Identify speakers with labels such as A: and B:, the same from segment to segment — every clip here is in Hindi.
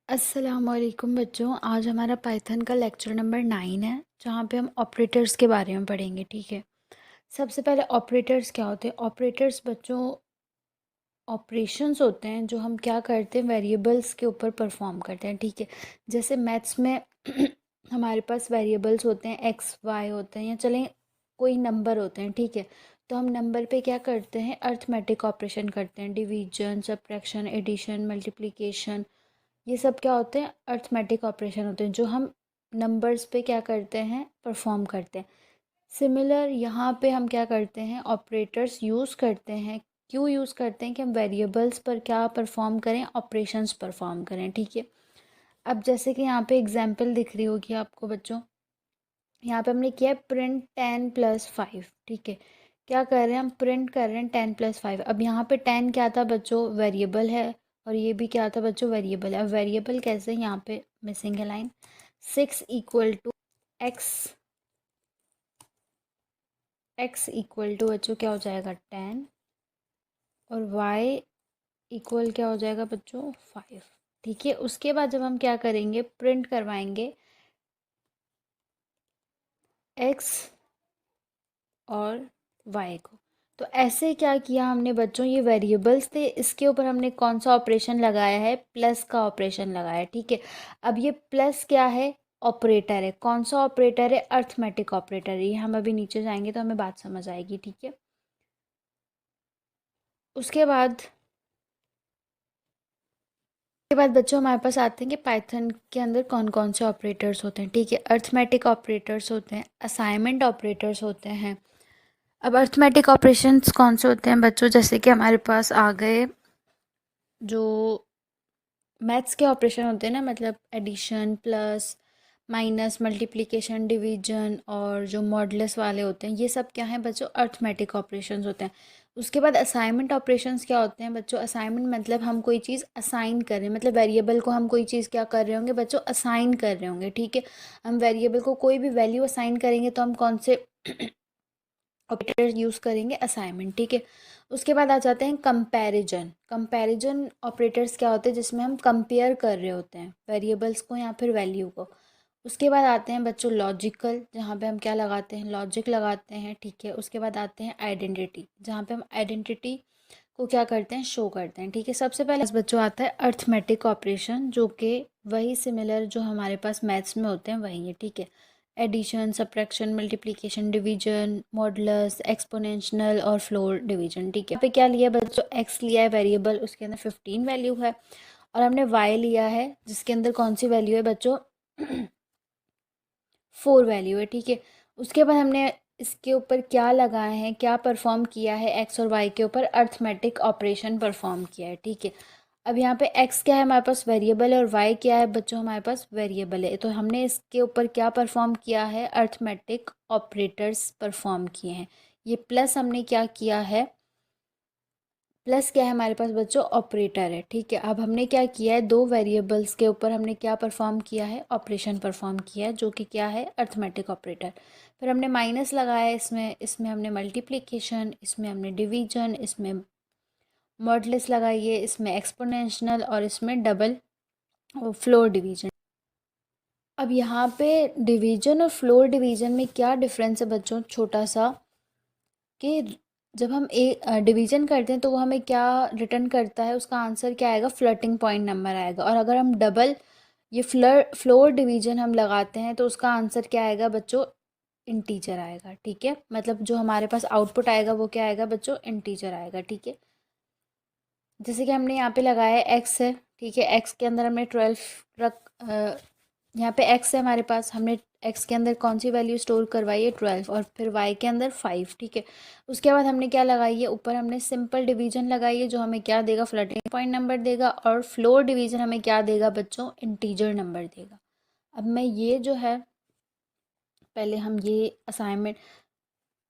A: अस्सलामुअलैकुम बच्चों, आज हमारा पाइथन का लेक्चर नंबर 9 है जहाँ पे हम ऑपरेटर्स के बारे में पढ़ेंगे। ठीक है। सबसे पहले ऑपरेटर्स क्या होते हैं? ऑपरेटर्स बच्चों ऑपरेशंस होते हैं जो हम क्या करते हैं, वेरिएबल्स के ऊपर परफॉर्म करते हैं। ठीक है। जैसे मैथ्स में हमारे पास वेरिएबल्स होते हैं, एक्स वाई होते हैं, या चलें कोई नंबर होते हैं। ठीक है। तो हम नंबर पे क्या करते हैं, अर्थमेटिक ऑपरेशन करते हैं, डिवीजन, सब्ट्रैक्शन, एडिशन, मल्टीप्लिकेशन। ये सब क्या होते हैं, अर्थमेटिक ऑपरेशन होते हैं जो हम नंबर्स पे क्या करते हैं, परफॉर्म करते हैं। सिमिलर यहाँ पे हम क्या करते हैं, ऑपरेटर्स यूज़ करते हैं। क्यों यूज़ करते हैं कि हम वेरिएबल्स पर क्या परफॉर्म करें, ऑपरेशंस परफॉर्म करें। ठीक है। अब जैसे कि यहाँ पे एग्जांपल दिख रही होगी आपको बच्चों, यहाँ पे हमने किया है प्रिंट 10+5। ठीक है। क्या कर रहे हैं हम, प्रिंट कर रहे हैं 10+5। अब यहाँ पे 10 क्या था बच्चों, वेरिएबल है, और ये भी क्या था बच्चों, वेरिएबल है। अब वेरिएबल कैसे, यहाँ पे मिसिंग है line. 6 equal to x, x equal to बच्चों क्या हो जाएगा 10, और वाई इक्वल क्या हो जाएगा बच्चों 5। ठीक है। उसके बाद जब हम क्या करेंगे, प्रिंट करवाएंगे एक्स और वाई को। तो ऐसे क्या किया हमने बच्चों, ये वेरिएबल्स थे, इसके ऊपर हमने कौन सा ऑपरेशन लगाया है, प्लस का ऑपरेशन लगाया है। ठीक है। अब ये प्लस क्या है, ऑपरेटर है। कौन सा ऑपरेटर है, अर्थमेटिक ऑपरेटर है। ये हम अभी नीचे जाएंगे तो हमें बात समझ आएगी। ठीक है। उसके बाद बच्चों हमारे पास आते हैं कि पाइथन के अंदर कौन कौन से ऑपरेटर्स होते हैं। ठीक है। अर्थमेटिक ऑपरेटर्स होते हैं, असाइनमेंट ऑपरेटर्स होते हैं। अब अर्थमेटिक ऑपरेशंस कौन से होते हैं बच्चों, जैसे कि हमारे पास आ गए जो मैथ्स के ऑपरेशन होते हैं ना, मतलब addition, plus, minus, multiplication, division, और जो मॉडुलस वाले होते हैं, ये सब क्या हैं बच्चों, अर्थमेटिक ऑपरेशंस होते हैं। उसके बाद असाइनमेंट ऑपरेशंस क्या होते हैं बच्चों, असाइनमेंट मतलब हम कोई चीज़ असाइन कर रहे हैं, मतलब वेरिएबल को हम कोई चीज़ क्या कर रहे होंगे बच्चों, असाइन कर रहे होंगे। ठीक है। हम वेरिएबल को कोई भी वैल्यू असाइन करेंगे तो हम कौन से ऑपरेटर यूज़ करेंगे, असाइनमेंट। ठीक है। उसके बाद आ जाते हैं कंपैरिजन। कंपैरिजन ऑपरेटर्स क्या होते हैं, जिसमें हम कंपेयर कर रहे होते हैं वेरिएबल्स को या फिर वैल्यू को। उसके बाद आते हैं बच्चों लॉजिकल, जहाँ पे हम क्या लगाते हैं, लॉजिक लगाते हैं। ठीक है। उसके बाद आते हैं आइडेंटिटी, जहाँ पे हम आइडेंटिटी को क्या करते हैं, शो करते हैं। ठीक है। सबसे पहले बच्चों आता है अर्थमेटिक ऑपरेशन, जो कि वही सिमिलर जो हमारे पास मैथ्स में होते हैं वही है। ठीक है। Addition, subtraction, multiplication, division, modulus, exponential और फ्लोर डिवीजन। ठीक है। यहाँ पे क्या लिया बच्चों, एक्स लिया है वेरिएबल, उसके अंदर 15 वैल्यू है, और हमने वाई लिया है जिसके अंदर कौन सी वैल्यू है बच्चों 4 वैल्यू है। ठीक है। उसके बाद हमने इसके ऊपर क्या लगाए हैं, क्या परफॉर्म किया है, एक्स और वाई के ऊपर अर्थमेटिक ऑपरेशन परफॉर्म किया है। ठीक है। अब यहाँ पे x क्या है हमारे पास, वेरिएबल है, और y क्या है बच्चों, हमारे पास वेरिएबल है। तो हमने इसके ऊपर क्या परफॉर्म किया है, अर्थमेटिक ऑपरेटर्स परफॉर्म किए हैं। ये प्लस हमने क्या किया है, प्लस क्या है हमारे पास बच्चों, ऑपरेटर है। ठीक है। अब हमने क्या किया है, दो वेरिएबल्स के ऊपर हमने क्या परफॉर्म किया है, ऑपरेशन परफॉर्म किया है, जो कि क्या है, अर्थमेटिक ऑपरेटर। फिर हमने माइनस लगाया इसमें, इसमें हमने मल्टीप्लिकेशन, इसमें हमने डिवीजन, इसमें मॉडुलस लगाइए, इसमें एक्सपोनेंशियल, और इसमें डबल फ्लोर डिवीजन। अब यहाँ पे डिवीजन और फ्लोर डिवीजन में क्या डिफरेंस है बच्चों, छोटा सा, कि जब हम एक डिवीजन करते हैं तो वो हमें क्या रिटर्न करता है, उसका आंसर क्या आएगा, फ्लोटिंग पॉइंट नंबर आएगा। और अगर हम डबल ये फ्लोर डिवीजन हम लगाते हैं तो उसका आंसर क्या आएगा बच्चों, इंटीजर आएगा। ठीक है। मतलब जो हमारे पास आउटपुट आएगा वो क्या आएगा बच्चों, इंटीजर आएगा। ठीक है। जैसे कि हमने यहाँ पे लगाया है एक्स है। ठीक है। एक्स के अंदर हमने 12 यहाँ पे एक्स है हमारे पास, हमने एक्स के अंदर कौन सी वैल्यू स्टोर करवाई है, 12, और फिर वाई के अंदर 5। ठीक है। उसके बाद हमने क्या लगाई है, ऊपर हमने सिंपल डिवीजन लगाई है, जो हमें क्या देगा, फ्लोटिंग पॉइंट नंबर देगा, और फ्लोर डिवीजन हमें क्या देगा बच्चों, इंटीजर नंबर देगा। अब मैं ये जो है, पहले हम ये असाइनमेंट,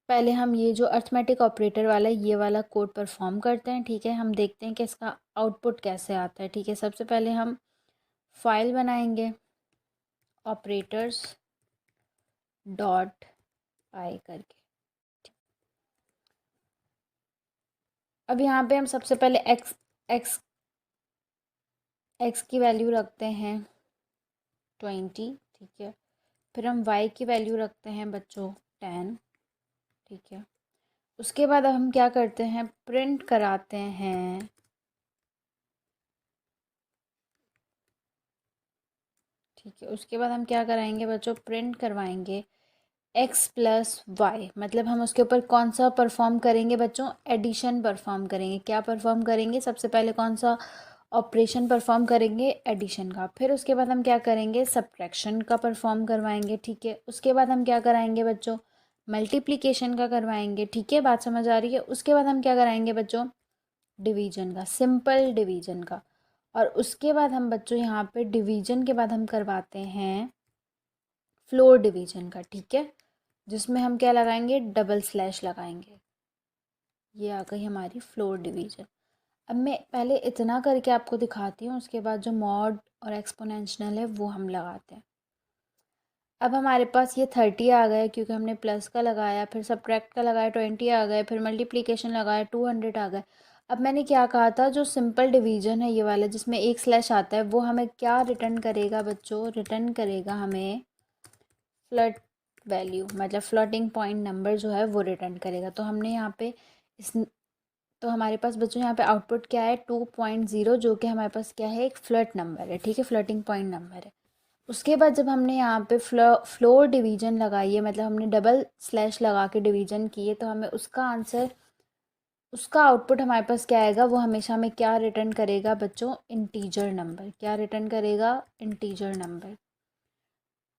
A: पहले हम ये जो अर्थमेटिक ऑपरेटर वाला है ये वाला कोड परफॉर्म करते हैं। ठीक है। हम देखते हैं कि इसका आउटपुट कैसे आता है। ठीक है। सबसे पहले हम फाइल बनाएंगे, ऑपरेटर्स डॉट आई करके। अब यहाँ पे हम सबसे पहले एक्स एक्स x की वैल्यू रखते हैं 20, ठीक है। फिर हम y की वैल्यू रखते हैं बच्चों 10, ठीक है। उसके बाद अब हम क्या करते हैं, प्रिंट कराते हैं, ठीक है। उसके बाद हम क्या कराएंगे बच्चों, प्रिंट करवाएंगे x प्लस वाई, मतलब हम उसके ऊपर कौन सा परफॉर्म करेंगे बच्चों, एडिशन परफॉर्म करेंगे। क्या परफॉर्म करेंगे, सबसे पहले कौन सा ऑपरेशन परफॉर्म करेंगे, एडिशन का। फिर उसके बाद हम क्या करेंगे, सब्ट्रैक्शन का परफॉर्म करवाएंगे, ठीक है। उसके बाद हम क्या कराएंगे बच्चों, मल्टीप्लिकेशन का करवाएंगे, ठीक है। बात समझ आ रही है। उसके बाद हम क्या कराएंगे बच्चों, डिवीजन का, सिंपल डिवीजन का। और उसके बाद हम बच्चों यहाँ पे डिवीजन के बाद हम करवाते हैं फ्लोर डिवीजन का, ठीक है, जिसमें हम क्या लगाएंगे, डबल स्लैश लगाएंगे। ये आ गई हमारी फ्लोर डिवीजन। अब मैं पहले इतना करके आपको दिखाती हूँ, उसके बाद जो मॉड और एक्सपोनेंशियल है वो हम लगाते हैं। अब हमारे पास ये 30 आ गए क्योंकि हमने प्लस का लगाया, फिर सब्ट्रैक्ट का लगाया 20 आ गए, फिर मल्टीप्लिकेशन लगाया 200 आ गए। अब मैंने क्या कहा था, जो सिंपल डिवीजन है ये वाला जिसमें एक स्लैश आता है, वो हमें क्या रिटर्न करेगा बच्चों, रिटर्न करेगा हमें फ्लट वैल्यू, मतलब फ्लोटिंग पॉइंट नंबर जो है वो रिटर्न करेगा। तो हमने यहाँ पे इस, तो हमारे पास बच्चों यहाँ पे आउटपुट क्या है, 2.0, जो कि हमारे पास क्या है, एक फ्लट नंबर है, ठीक है, फ्लोटिंग पॉइंट नंबर है। उसके बाद जब हमने यहाँ पे फ्लोर डिवीजन लगाई है, मतलब हमने डबल स्लैश लगा के डिवीजन की है, तो हमें उसका आंसर, उसका आउटपुट हमारे पास क्या आएगा, वो हमेशा हमें क्या रिटर्न करेगा बच्चों, इंटीजर नंबर। क्या रिटर्न करेगा, इंटीजर नंबर।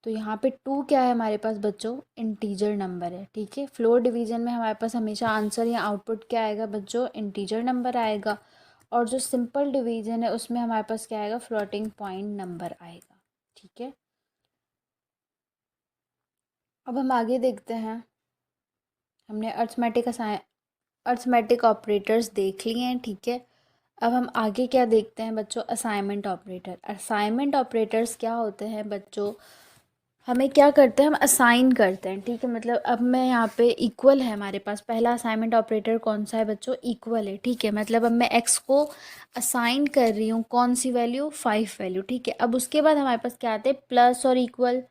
A: तो यहाँ पे 2 क्या है हमारे पास बच्चों, इंटीजर नंबर है, ठीक है। फ्लोर डिवीजन में हमारे पास हमेशा आंसर या आउटपुट क्या आएगा बच्चों, इंटीजर नंबर आएगा। और जो सिंपल डिवीजन है उसमें हमारे पास क्या आएगा, फ्लोटिंग पॉइंट नंबर आएगा, ठीक है। अब हम आगे देखते हैं। हमने अर्थमेटिक ऑपरेटर्स देख लिए हैं, ठीक है। अब हम आगे क्या देखते हैं बच्चों, असाइनमेंट ऑपरेटर। असाइनमेंट ऑपरेटर्स क्या होते हैं बच्चों, हमें क्या करते हैं, हम असाइन करते हैं, ठीक है। मतलब अब मैं यहाँ पे इक्वल है हमारे पास, पहला असाइनमेंट ऑपरेटर कौन सा है बच्चों, इक्वल है, ठीक है। मतलब अब मैं एक्स को असाइन कर रही हूँ कौन सी वैल्यू, 5 वैल्यू, ठीक है। अब उसके बाद हमारे पास क्या आते हैं, प्लस और इक्वल,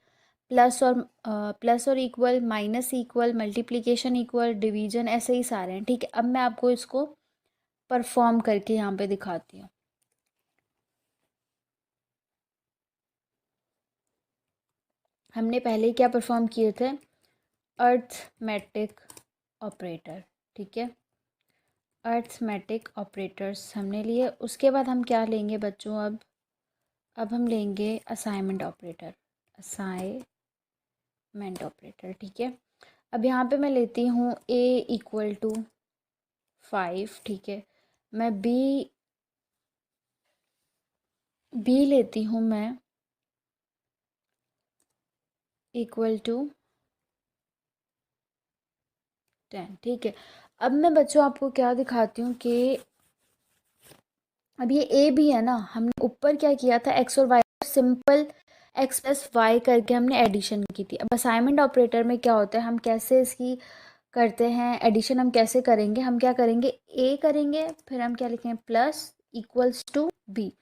A: प्लस और equal, minus equal, multiplication equal, division, ऐसे ही सारे हैं, ठीक है। अब मैं आपको इसको परफॉर्म करके यहाँ पे दिखाती हूँ। हमने पहले क्या परफॉर्म किए थे, अर्थमेटिक ऑपरेटर, ठीक है। अर्थमेटिक ऑपरेटर्स हमने लिए। उसके बाद हम क्या लेंगे बच्चों, अब हम लेंगे असाइनमेंट ऑपरेटर, असाइनमेंट ऑपरेटर, ठीक है। अब यहाँ पे मैं लेती हूँ a इक्वल टू 5, ठीक है। मैं b लेती हूँ मैं इक्वल टू 10, ठीक है। अब मैं बच्चों आपको क्या दिखाती हूँ कि अब ये ए भी है ना, हमने ऊपर क्या किया था, एक्स और y, simple x plus y करके हमने एडिशन की थी। अब असाइनमेंट ऑपरेटर में क्या होता है, हम कैसे इसकी करते हैं एडिशन, हम कैसे करेंगे, हम क्या करेंगे, ए करेंगे, फिर हम क्या लिखेंगे, प्लस इक्वल्स टू बी।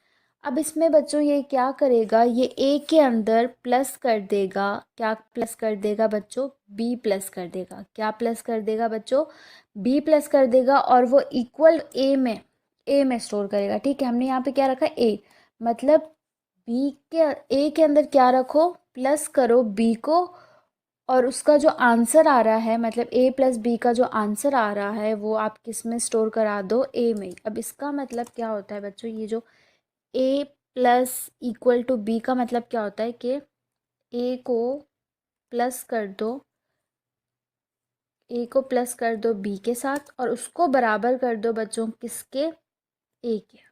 A: अब इसमें बच्चों ये क्या करेगा, ये ए के अंदर प्लस कर देगा, क्या प्लस कर देगा बच्चों, बी प्लस कर देगा। क्या प्लस कर देगा बच्चों, बी प्लस कर देगा, और वो इक्वल ए में स्टोर करेगा, ठीक है। हमने यहाँ पे क्या रखा, ए, मतलब बी के, ए के अंदर क्या रखो, प्लस करो बी को, और उसका जो आंसर आ रहा है, मतलब ए प्लस बी का जो आंसर आ रहा है वो आप किस में स्टोर करा दो, ए में। अब इसका मतलब क्या होता है बच्चों, ये जो ए प्लस इक्वल टू बी का मतलब क्या होता है कि ए को प्लस कर दो, ए को प्लस कर दो बी के साथ, और उसको बराबर कर दो बच्चों किसके, ए के।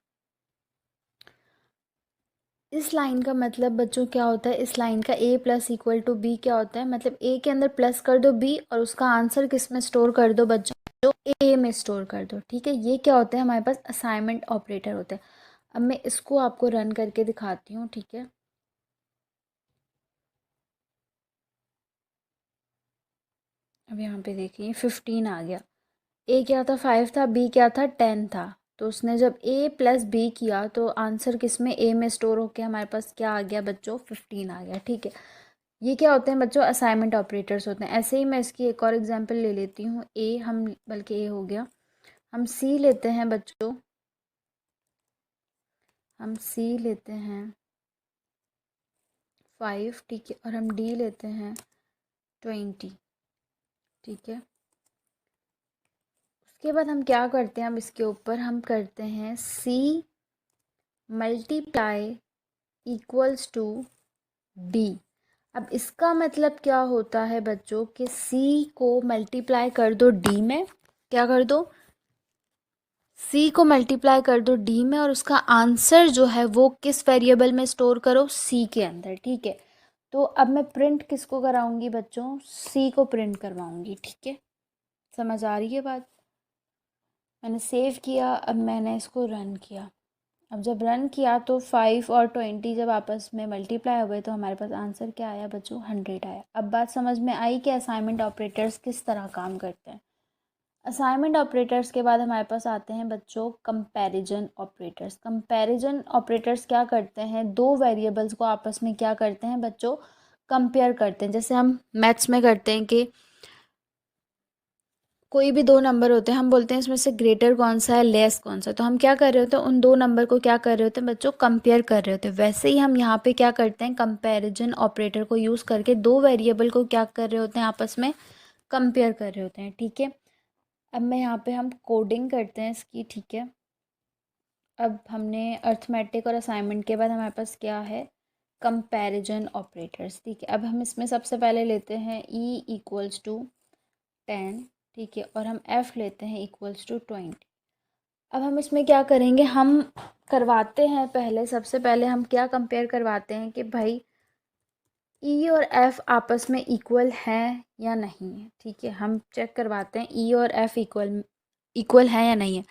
A: इस लाइन का मतलब बच्चों क्या होता है, इस लाइन का ए प्लस इक्वल टू बी क्या होता है, मतलब ए के अंदर प्लस कर दो बी, और उसका आंसर किस में स्टोर कर दो बच्चों, जो ए में स्टोर कर दो, ठीक है। ये क्या होते हैं, हमारे पास असाइनमेंट ऑपरेटर होते हैं। अब मैं इसको आपको रन करके दिखाती हूँ, ठीक है। अब यहाँ पे देखिए 15 आ गया, ए क्या था, 5 था, बी क्या था, 10 था, तो उसने जब a प्लस बी किया तो आंसर किस में, a में स्टोर होके हमारे पास क्या आ गया बच्चों, 15 आ गया। ठीक है, ये क्या होते हैं बच्चों, असाइनमेंट ऑपरेटर्स होते हैं। ऐसे ही मैं इसकी एक और एग्जांपल ले लेती हूँ। a हम, बल्कि a हो गया, हम c लेते हैं बच्चों, हम c लेते हैं 5, ठीक है, और हम d लेते हैं 20, ठीक है। उसके बाद हम क्या करते हैं, हम इसके ऊपर हम करते हैं c multiply equals to d। अब इसका मतलब क्या होता है बच्चों कि c को मल्टीप्लाई कर दो d में, क्या कर दो, c को मल्टीप्लाई कर दो d में, और उसका आंसर जो है वो किस वेरिएबल में स्टोर करो, c के अंदर। ठीक है, तो अब मैं प्रिंट किसको कराऊंगी बच्चों, c को प्रिंट करवाऊंगी। ठीक है, समझ आ रही है बात। मैंने सेव किया, अब मैंने इसको रन किया। अब जब रन किया तो 5 और 20 जब आपस में मल्टीप्लाई हो गए तो हमारे पास आंसर क्या आया बच्चों, 100 आया। अब बात समझ में आई कि असाइनमेंट ऑपरेटर्स किस तरह काम करते हैं। असाइनमेंट ऑपरेटर्स के बाद हमारे पास आते हैं बच्चों कंपैरिजन ऑपरेटर्स। कंपैरिजन ऑपरेटर्स क्या करते हैं, दो वेरिएबल्स को आपस में क्या करते हैं बच्चों, कंपेयर करते हैं। जैसे हम मैथ्स में करते हैं कि कोई भी दो नंबर होते हैं, हम बोलते हैं इसमें से ग्रेटर कौन सा है, लेस कौन सा, तो हम क्या कर रहे होते हैं, उन दो नंबर को क्या कर रहे होते हैं बच्चों, कंपेयर कर रहे होते हैं। वैसे ही हम यहाँ पे क्या करते हैं, कंपैरिजन ऑपरेटर को यूज़ करके दो वेरिएबल को क्या कर रहे होते हैं, आपस में कंपेयर कर रहे होते हैं। ठीक है, अब मैं यहाँ पे हम कोडिंग करते हैं इसकी। ठीक है, अब हमने अर्थमेटिक और असाइनमेंट के बाद हमारे पास क्या है, कंपैरिजन ऑपरेटर्स। ठीक है, अब हम इसमें सबसे पहले लेते हैं e इक्वल्स टू 10, ठीक है, और हम f लेते हैं इक्वल्स टू 20। अब हम इसमें क्या करेंगे, हम करवाते हैं पहले, सबसे पहले हम क्या कंपेयर करवाते हैं कि भाई e और f आपस में इक्वल हैं या नहीं है। ठीक है, हम चेक करवाते हैं e और f इक्वल इक्वल है या नहीं है।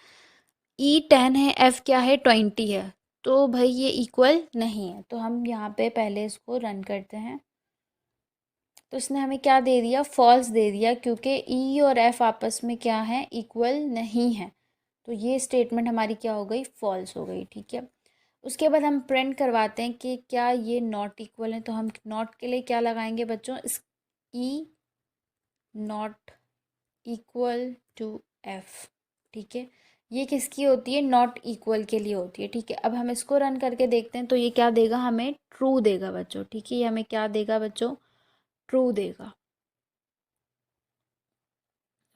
A: e 10 है, f क्या है, 20 है, तो भाई ये इक्वल नहीं है। तो हम यहाँ पे पहले इसको रन करते हैं, तो इसने हमें क्या दे दिया, फॉल्स दे दिया, क्योंकि ई और एफ आपस में क्या है, इक्वल नहीं है। तो ये स्टेटमेंट हमारी क्या हो गई, फॉल्स हो गई। ठीक है, उसके बाद हम प्रिंट करवाते हैं कि क्या ये नॉट इक्वल है। तो हम नॉट के लिए क्या लगाएंगे बच्चों, इस ई नॉट इक्वल टू एफ। ठीक है, ये किसकी होती है, नॉट इक्वल के लिए होती है। ठीक है, अब हम इसको रन करके देखते हैं तो ये क्या देगा, हमें ट्रू देगा बच्चों। ठीक है, ये हमें क्या देगा बच्चों, ट्रू देगा।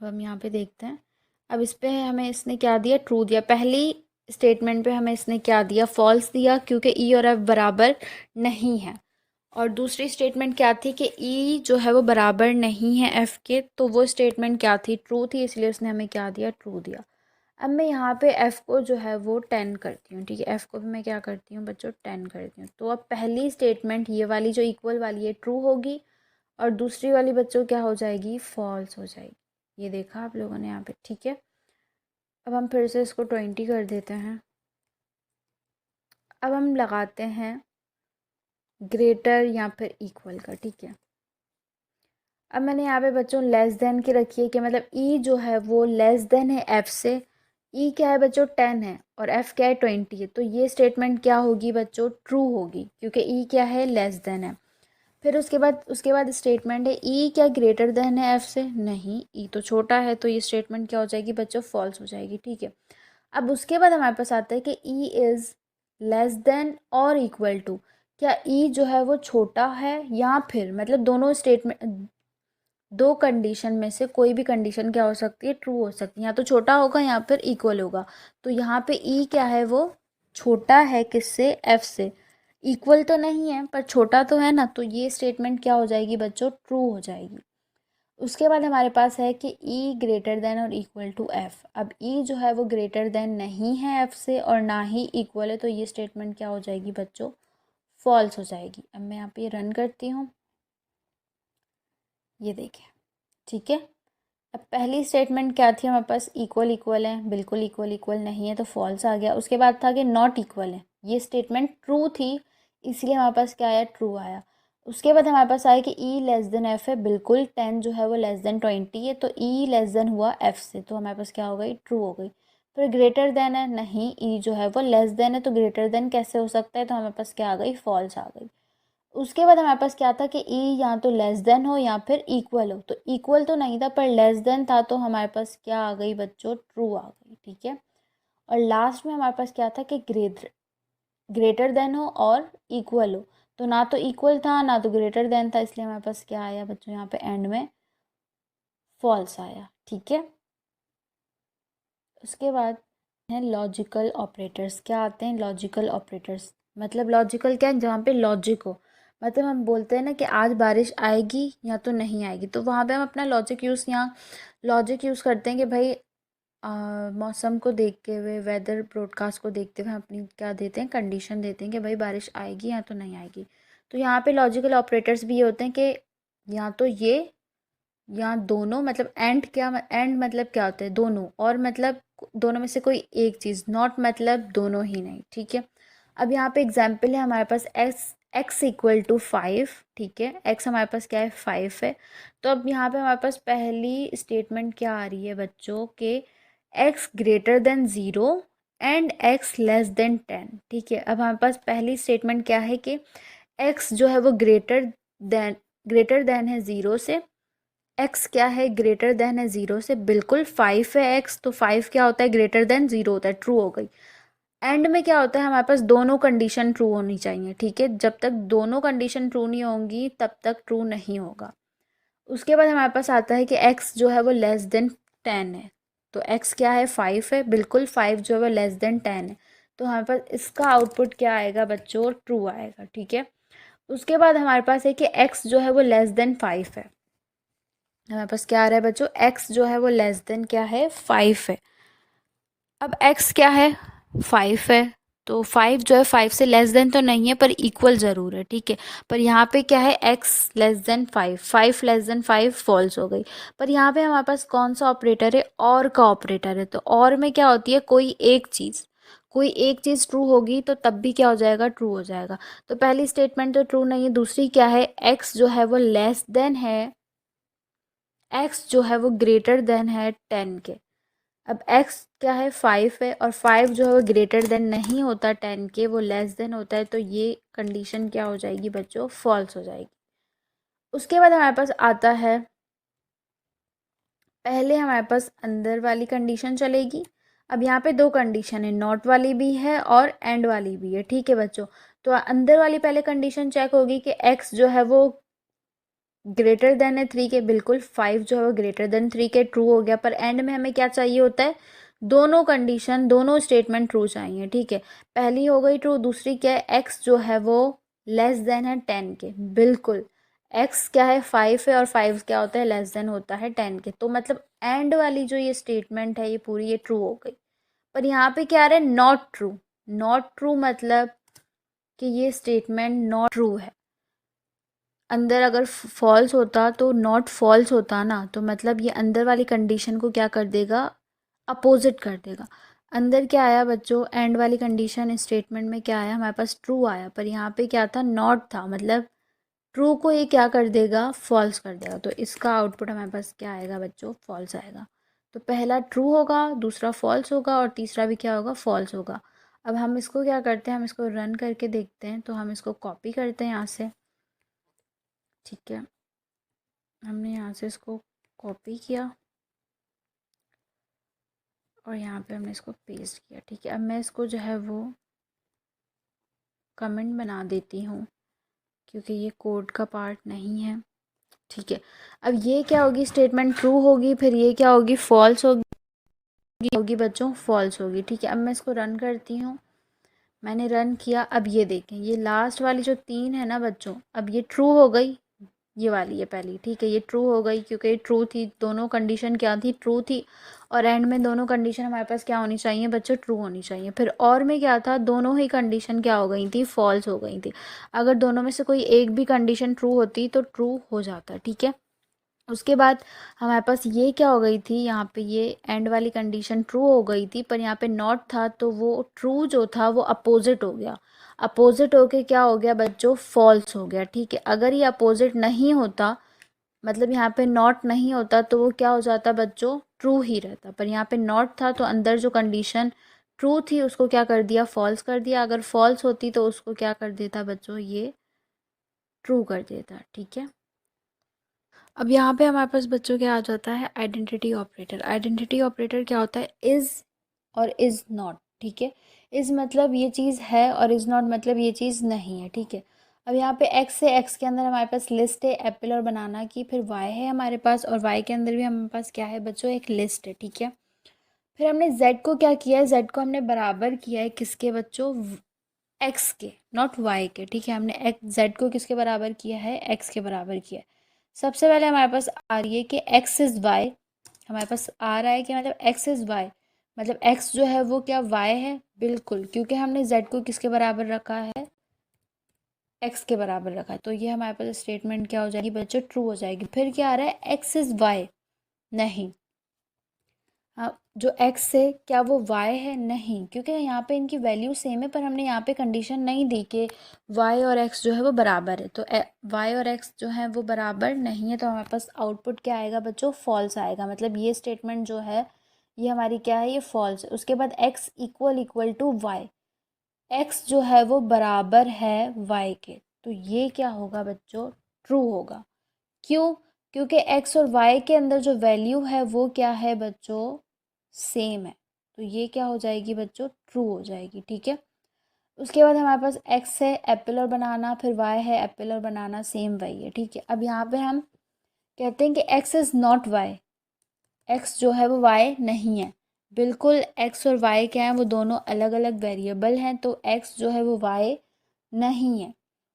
A: अब हम यहाँ पे देखते हैं, अब इस पे हमें इसने क्या दिया, ट्रू दिया। पहली स्टेटमेंट पे हमें इसने क्या दिया, फॉल्स दिया, क्योंकि ई और एफ बराबर नहीं है। और दूसरी स्टेटमेंट क्या थी कि ई जो है वो बराबर नहीं है एफ के, तो वो स्टेटमेंट क्या थी, ट्रू थी, इसलिए उसने हमें क्या दिया, ट्रू दिया। अब मैं यहाँ पे एफ़ को जो है वो 10 करती हूँ। ठीक है, एफ़ को भी मैं क्या करती हूँ बच्चों, 10 करती हूँ। तो अब पहली स्टेटमेंट ये वाली जो इक्वल वाली है ट्रू होगी, और दूसरी वाली बच्चों क्या हो जाएगी, फॉल्स हो जाएगी। ये देखा आप लोगों ने यहाँ पे। ठीक है, अब हम फिर से इसको 20 कर देते हैं। अब हम लगाते हैं ग्रेटर या फिर इक्वल का। ठीक है, अब मैंने यहाँ पे बच्चों लेस देन की रखी है कि मतलब ई जो है वो लेस देन है एफ से। ई क्या है बच्चों, 10 है, और एफ क्या है, 20 है। तो ये स्टेटमेंट क्या होगी बच्चों, ट्रू होगी, क्योंकि ई क्या है, लेस देन है। फिर उसके बाद स्टेटमेंट है ई क्या ग्रेटर देन है एफ से, नहीं, ई तो छोटा है, तो ये स्टेटमेंट क्या हो जाएगी बच्चों, फॉल्स हो जाएगी। ठीक है, अब उसके बाद हमारे पास आता है कि ई इज़ लेस देन और इक्वल टू, क्या ई जो है वो छोटा है, या फिर मतलब दोनों स्टेटमेंट, दो कंडीशन में से कोई भी कंडीशन क्या हो सकती है, ट्रू हो सकती है, या तो छोटा होगा या फिर इक्वल होगा। तो यहाँ पे ई क्या है, वो छोटा है किससे, एफ से। इक्वल तो नहीं है पर छोटा तो है ना, तो ये स्टेटमेंट क्या हो जाएगी बच्चों, ट्रू हो जाएगी। उसके बाद हमारे पास है कि ई ग्रेटर देन और इक्वल टू एफ। अब ई जो है वो ग्रेटर देन नहीं है एफ से और ना ही इक्वल है, तो ये स्टेटमेंट क्या हो जाएगी बच्चों, फॉल्स हो जाएगी। अब मैं यहाँ पे रन करती हूँ, ये देखें। ठीक है, अब पहली स्टेटमेंट क्या थी हमारे पास, इक्वल इक्वल है, बिल्कुल इक्वल इक्वल नहीं है, तो फॉल्स आ गया। उसके बाद था कि नॉट इक्वल है, ये स्टेटमेंट ट्रू थी, इसलिए हमारे पास क्या आया, ट्रू आया। उसके बाद हमारे पास आया कि ई लेस देन एफ है, बिल्कुल 10 जो है वो लेस देन 20 है, तो ई लेस देन हुआ एफ से, तो हमारे पास क्या हो गई, ट्रू हो गई। पर ग्रेटर देन है नहीं, ई जो है वो लेस देन है, तो ग्रेटर देन कैसे हो सकता है, तो हमारे पास क्या आ गई, फॉल्स आ गई। उसके बाद हमारे पास क्या था कि ई या तो लेस देन हो या फिर इक्वल हो, तो इक्वल तो नहीं था पर लेस देन था, तो हमारे पास क्या आ गई बच्चों, ट्रू आ गई। ठीक है, और लास्ट में हमारे पास क्या था कि ग्रेटर देन हो और इक्वल हो, तो ना तो इक्वल था ना तो ग्रेटर देन था, इसलिए हमारे पास क्या आया बच्चों यहाँ पे एंड में फॉल्स आया। ठीक है, उसके बाद है लॉजिकल ऑपरेटर्स। क्या आते हैं लॉजिकल ऑपरेटर्स, मतलब लॉजिकल क्या है, जहाँ पे लॉजिक हो, मतलब हम बोलते हैं ना कि आज बारिश आएगी या तो नहीं आएगी, तो वहाँ पे हम अपना लॉजिक यूज़, यहाँ लॉजिक यूज़ करते हैं कि भाई मौसम को देखते हुए, वेदर ब्रॉडकास्ट को देखते हुए हम अपनी क्या देते हैं, कंडीशन देते हैं कि भाई बारिश आएगी या तो नहीं आएगी। तो यहाँ पे लॉजिकल ऑपरेटर्स भी ये होते हैं कि या तो ये या दोनों, मतलब एंड क्या, एंड मतलब क्या होता है, दोनों, और मतलब दोनों में से कोई एक चीज़, नॉट मतलब दोनों ही नहीं। ठीक है, अब यहाँ पे एग्जाम्पल है हमारे पास एक्स इक्वल टू 5। ठीक है, एक्स हमारे पास क्या है, 5 है। तो अब यहाँ पे हमारे पास पहली स्टेटमेंट क्या आ रही है बच्चों के, x greater than 0 and x less then 10। ठीक है, अब हमारे पास पहली स्टेटमेंट क्या है कि एक्स जो है वो ग्रेटर देन है 0 से, एक्स क्या है, ग्रेटर देन है 0 से, बिल्कुल 5 है एक्स, तो 5 क्या होता है, ग्रेटर देन 0 होता है, ट्रू हो गई। एंड में क्या होता है, हमारे पास दोनों कंडीशन ट्रू होनी चाहिए। ठीक है, जब तक दोनों कंडीशन ट्रू नहीं होंगी तब तक ट्रू नहीं होगा। उसके बाद हमारे पास आता है कि एक्स जो है वो लेस देन 10 है, तो एक्स क्या है, 5 है, बिल्कुल 5 जो है वो लेस देन 10 है, तो हमारे पास इसका आउटपुट क्या आएगा बच्चों, ट्रू आएगा। ठीक है, उसके बाद हमारे पास है कि एक्स जो है वो लेस देन 5 है, हमारे पास क्या आ रहा है बच्चों, एक्स जो है वो लेस देन क्या है, 5 है। अब एक्स क्या है, 5 है, तो 5 जो है 5 से लेस देन तो नहीं है पर इक्वल ज़रूर है। ठीक है, पर यहाँ पे क्या है, x less than 5, 5 less than 5 false हो गई। पर यहाँ पे हमारे पास कौन सा ऑपरेटर है, और का ऑपरेटर है, तो और में क्या होती है, कोई एक चीज़ ट्रू होगी तो तब भी क्या हो जाएगा, ट्रू हो जाएगा। तो पहली स्टेटमेंट तो ट्रू नहीं है, दूसरी क्या है, एक्स जो है वो लेस देन है, एक्स जो है वो ग्रेटर देन है 10 के। अब x क्या है, 5 है, और 5 जो है वो ग्रेटर देन नहीं होता 10 के, वो लेस देन होता है, तो ये कंडीशन क्या हो जाएगी बच्चों, फॉल्स हो जाएगी। उसके बाद हमारे पास आता है, पहले हमारे पास अंदर वाली कंडीशन चलेगी। अब यहाँ पे दो कंडीशन है, नॉट वाली भी है और एंड वाली भी है। ठीक है बच्चों, तो अंदर वाली पहले कंडीशन चेक होगी कि x जो है वो ग्रेटर देन है 3 के, बिल्कुल 5 जो है वो ग्रेटर देन 3 के, ट्रू हो गया। पर एंड में हमें क्या चाहिए होता है, दोनों कंडीशन, दोनों स्टेटमेंट ट्रू चाहिए। ठीक है, पहली हो गई ट्रू, दूसरी क्या है, एक्स जो है वो लेस देन है 10 के, बिल्कुल एक्स क्या है, 5 है, और 5 क्या होता है, लेस देन होता है 10 के, तो मतलब एंड वाली जो ये स्टेटमेंट है ये पूरी ये ट्रू हो गई। पर यहाँ पे क्या आ रहा है, नॉट ट्रू। नॉट ट्रू मतलब कि ये स्टेटमेंट नॉट ट्रू है। अंदर अगर फॉल्स होता तो नॉट फॉल्स होता ना, तो मतलब ये अंदर वाली कंडीशन को क्या कर देगा, अपोजिट कर देगा। अंदर क्या आया बच्चों, एंड वाली कंडीशन स्टेटमेंट में क्या आया, हमारे पास ट्रू आया, पर यहाँ पे क्या था, नॉट था, मतलब ट्रू को ये क्या कर देगा, फॉल्स कर देगा। तो इसका आउटपुट हमारे पास क्या आएगा बच्चों, फॉल्स आएगा। तो पहला ट्रू होगा, दूसरा फॉल्स होगा, और तीसरा भी क्या होगा, फॉल्स होगा। अब हम इसको क्या करते हैं, हम इसको रन करके देखते हैं। तो हम इसको कॉपी करते हैं यहाँ से। ठीक है, हमने यहाँ से इसको कॉपी किया और यहाँ पे हमने इसको पेस्ट किया। ठीक है, अब मैं इसको जो है वो कमेंट बना देती हूँ क्योंकि ये कोड का पार्ट नहीं है। ठीक है, अब ये क्या होगी, स्टेटमेंट ट्रू होगी, फिर ये क्या होगी, फॉल्स होगी बच्चों, फॉल्स होगी। ठीक है, अब मैं इसको रन करती हूँ। मैंने रन किया, अब ये देखें, ये लास्ट वाली जो 3 है ना बच्चों, अब ये ट्रू हो गई, ये वाली है पहली। ठीक है, ये ट्रू हो गई क्योंकि ये ट्रू थी, दोनों कंडीशन क्या थी, ट्रू थी, और एंड में दोनों कंडीशन हमारे पास क्या होनी चाहिए बच्चों, ट्रू होनी चाहिए। फिर और में क्या था, दोनों ही कंडीशन क्या हो गई थी, फॉल्स हो गई थी। अगर दोनों में से कोई एक भी कंडीशन ट्रू होती तो ट्रू हो जाता। ठीक है, उसके बाद हमारे पास ये क्या हो गई थी, यहाँ पे ये एंड वाली कंडीशन ट्रू हो गई थी, पर यहाँ पे नॉट था, तो वो ट्रू जो था वो अपोजिट हो गया। अपोजिट होके क्या हो गया बच्चों, फॉल्स हो गया। ठीक है, अगर ये अपोजिट नहीं होता मतलब यहाँ पे नॉट नहीं होता तो वो क्या हो जाता बच्चों, ट्रू ही रहता। पर यहाँ पे नॉट था तो अंदर जो कंडीशन ट्रू थी उसको क्या कर दिया, फॉल्स कर दिया। अगर फॉल्स होती तो उसको क्या कर देता बच्चों, ये ट्रू कर देता। ठीक है, अब यहाँ पे हमारे पास बच्चों क्या आ जाता है, आइडेंटिटी ऑपरेटर। आइडेंटिटी ऑपरेटर क्या होता है, इज़ और इज़ नॉट। ठीक है, इज़ मतलब ये चीज़ है और इज़ नॉट मतलब ये चीज़ नहीं है। ठीक है, अब यहाँ पे एक्स से एक्स के अंदर हमारे पास लिस्ट है एप्पल और बनाना की, फिर वाई है हमारे पास और वाई के अंदर भी हमारे पास क्या है बच्चों, एक लिस्ट है। ठीक है, फिर हमने जेड को क्या किया है, जेड को हमने बराबर किया है किसके बच्चों, एक्स के, नॉट वाई के। ठीक है, हमने एक्स जेड को किसके बराबर किया है, एक्स के बराबर किया है। सबसे पहले हमारे पास आ रही है कि एक्स इज़ वाई, हमारे पास आ रहा है कि मतलब एक्स इज़ वाई, मतलब एक्स जो है वो क्या वाई है, बिल्कुल, क्योंकि हमने जेड को किसके बराबर रखा है, एक्स के बराबर रखा है। तो ये हमारे पास स्टेटमेंट क्या हो जाएगी बच्चों, ट्रू हो जाएगी। फिर क्या आ रहा है, एक्स इज़ वाई, नहीं, हाँ, जो एक्स है क्या वो वाई है, नहीं, क्योंकि यहाँ पे इनकी वैल्यू सेम है, पर हमने यहाँ पे कंडीशन नहीं दी कि वाई और एक्स जो है वो बराबर है। तो वाई और एक्स जो है वो बराबर नहीं है, तो हमारे पास आउटपुट क्या आएगा बच्चों, फॉल्स आएगा। मतलब ये स्टेटमेंट जो है ये हमारी क्या है, ये फॉल्स है। उसके बाद x equal equal to y, x जो है वो बराबर है वाई के, तो ये क्या होगा बच्चों, ट्रू होगा। क्यों, क्योंकि एक्स और वाई के अंदर जो वैल्यू है वो क्या है बच्चों, सेम है। तो ये क्या हो जाएगी बच्चों, ट्रू हो जाएगी। ठीक है, उसके बाद हमारे पास एक्स है एप्पल और बनाना, फिर वाई है एप्पल और बनाना, सेम वही है। ठीक है, अब यहाँ पे हम कहते हैं कि x is not y, x जो है वो वाई नहीं है, बिल्कुल। एक्स और वाई क्या है, वो दोनों अलग अलग वेरिएबल हैं, तो एक्स जो है वो वाई नहीं है।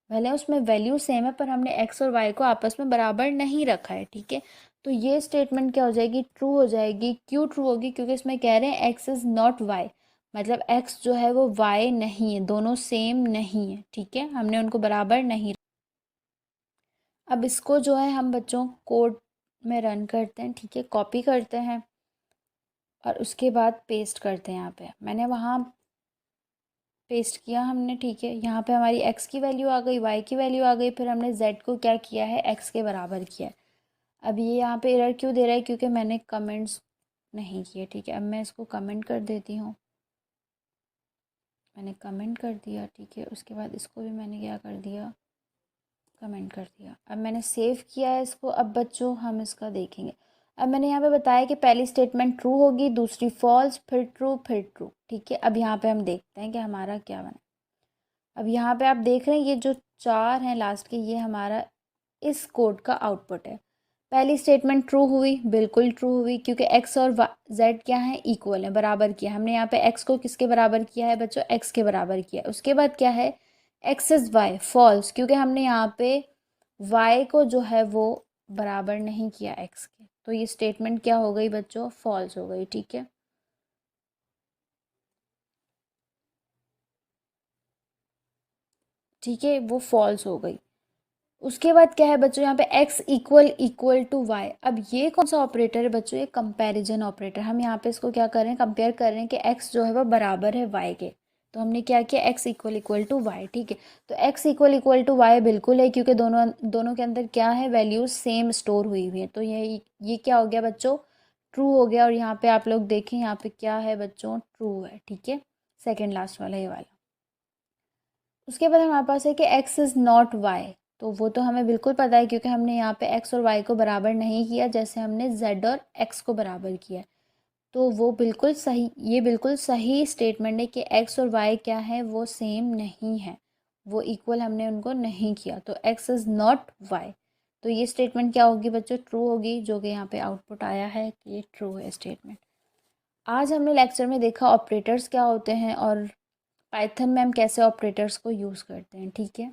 A: भले उसमें वैल्यू सेम है पर हमने एक्स और वाई को आपस में बराबर नहीं रखा है। ठीक है, तो ये स्टेटमेंट क्या हो जाएगी, ट्रू हो जाएगी। क्यों ट्रू होगी, क्योंकि इसमें कह रहे हैं एक्स इज़ नॉट वाई, मतलब एक्स जो है वो वाई नहीं है, दोनों सेम नहीं है। ठीक है, हमने उनको बराबर नहीं। अब इसको जो है हम बच्चों कोड में रन करते हैं। ठीक है, कॉपी करते हैं और उसके बाद पेस्ट करते हैं। यहाँ पे मैंने वहाँ पेस्ट किया हमने। ठीक है, यहाँ पे हमारी एक्स की वैल्यू आ गई, वाई की वैल्यू आ गई, फिर हमने जेड को क्या किया है, एक्स के बराबर किया है। अब ये यहाँ पे एरर क्यों दे रहा है, क्योंकि मैंने कमेंट्स नहीं किए। ठीक है, अब मैं इसको कमेंट कर देती हूँ, मैंने कमेंट कर दिया। ठीक है, उसके बाद इसको भी मैंने क्या कर दिया, कमेंट कर दिया। अब मैंने सेव किया है इसको। अब बच्चों हम इसका देखेंगे। अब मैंने यहाँ पे बताया कि पहली स्टेटमेंट ट्रू होगी, दूसरी फॉल्स, फिर ट्रू, फिर ट्रू। ठीक है, अब यहाँ पे हम देखते हैं कि हमारा क्या बना। अब यहाँ पे आप देख रहे हैं ये जो चार हैं लास्ट के, ये हमारा इस कोड का आउटपुट है। पहली स्टेटमेंट ट्रू हुई, बिल्कुल ट्रू हुई, क्योंकि एक्स और जेड क्या है, इक्वल है, बराबर किया। हमने यहाँ पे एक्स को किसके बराबर किया है बच्चों, एक्स के बराबर किया। उसके बाद क्या है, एक्स इज वाई, फॉल्स, क्योंकि हमने यहाँ पे वाई को जो है वो बराबर नहीं किया एक्स के, तो ये स्टेटमेंट क्या हो गई बच्चों, फॉल्स हो गई। ठीक है, ठीक है, वो फॉल्स हो गई। उसके बाद क्या है बच्चों, यहाँ पे x equal equal to y. अब ये कौन सा ऑपरेटर है बच्चों, ये कंपैरिजन ऑपरेटर। हम यहाँ पे इसको क्या कर रहे हैं, कंपेयर कर रहे हैं कि x जो है वो बराबर है y के। तो हमने क्या किया, x इक्वल टू वाई। ठीक है, तो x इक्वल टू वाई बिल्कुल है, क्योंकि दोनों दोनों के अंदर क्या है, वैल्यूज सेम स्टोर हुई हुई है। तो ये क्या हो गया बच्चों, ट्रू हो गया। और यहाँ पे आप लोग देखें, यहाँ पे क्या है बच्चों, ट्रू है। ठीक है, सेकेंड लास्ट वाला ये वाला। उसके बाद हमारे पास है कि x इज़ नॉट y, तो वो तो हमें बिल्कुल पता है, क्योंकि हमने यहाँ पे x और y को बराबर नहीं किया, जैसे हमने z और x को बराबर किया। तो वो बिल्कुल सही, ये बिल्कुल सही स्टेटमेंट है कि x और y क्या है, वो सेम नहीं है, वो इक्वल हमने उनको नहीं किया। तो x इज़ नॉट y, तो ये स्टेटमेंट क्या होगी बच्चों, ट्रू होगी, जो कि यहाँ पे आउटपुट आया है कि ये ट्रू है स्टेटमेंट। आज हमने लेक्चर में देखा ऑपरेटर्स क्या होते हैं और पाइथन में हम कैसे ऑपरेटर्स को यूज़ करते हैं। ठीक है।